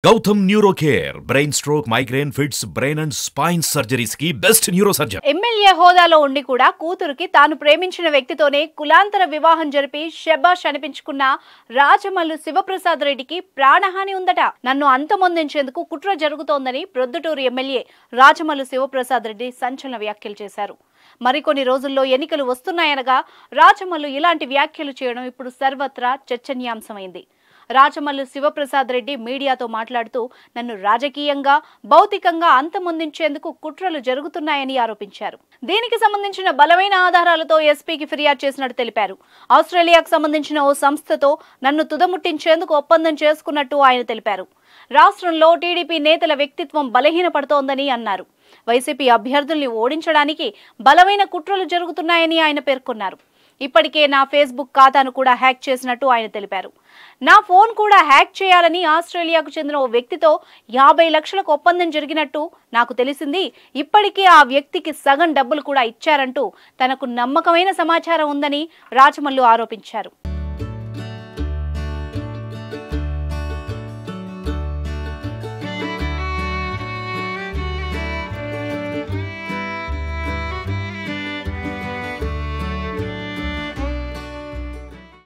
Gautam neuro care brain stroke migraine fits brain and spine surgeries కి best neuro surgeon. MLA హోదాలో ఉండి కూడా కూతురుకి తాను ప్రేమించిన వ్యక్తితోనే కులాంతర వివాహం జరిపి శబాష్ అనిపించుకున్న రాజమల్లు శివప్రసాద్ రెడ్డికి ప్రాణహాని ఉందట. నన్ను అంతమొందించేందుకు కుట్ర జరుగుతోందని ప్రొద్దుటూరు ఎమ్మెల్యే రాజమల్లు శివప్రసాద్ రెడ్డి సంచలన వ్యాఖ్యలు చేశారు. మరికొన్ని రోజుల్లో ఎన్నికలు వస్తున్నాయనగా రాజమల్లు ఇలాంటి వ్యాఖ్యలు చేయడం ఇప్పుడు సర్వత్రా చర్చనీయాంశమైంది. రాజమల్లు శివప్రసాద్ రెడ్డి మీడియాతో మాట్లాడుతూ నన్ను రాజకీయంగా భౌతికంగా అంతమొందించేందుకు కుట్రలు జరుగుతున్నాయని ఆరోపించారు. దీనికి సంబంధించిన బలమైన ఆధారాలతో ఎస్పీకి ఫిర్యాదు చేసినట్టు తెలిపారు. ఆస్ట్రేలియాకు సంబంధించిన ఓ సంస్థతో నన్ను తుదముట్టించేందుకు ఒప్పందం చేసుకున్నట్టు ఆయన తెలిపారు. రాష్ట్రంలో టీడీపీ నేతల వ్యక్తిత్వం బలహీనపడుతోందని అన్నారు. వైసీపీ అభ్యర్థుల్ని ఓడించడానికి బలమైన కుట్రలు జరుగుతున్నాయని ఆయన పేర్కొన్నారు. ఇప్పటికే నా ఫేస్బుక్ ఖాతాను కూడా హ్యాక్ చేసినట్టు ఆయన తెలిపారు. నా ఫోన్ కూడా హ్యాక్ చేయాలని ఆస్ట్రేలియాకు చెందిన ఓ వ్యక్తితో 50 లక్షలకు ఒప్పందం జరిగినట్టు నాకు తెలిసింది. ఇప్పటికే ఆ వ్యక్తికి సగం డబ్బులు కూడా ఇచ్చారంటూ తనకు నమ్మకమైన సమాచారం ఉందని రాజమల్లు ఆరోపించారు.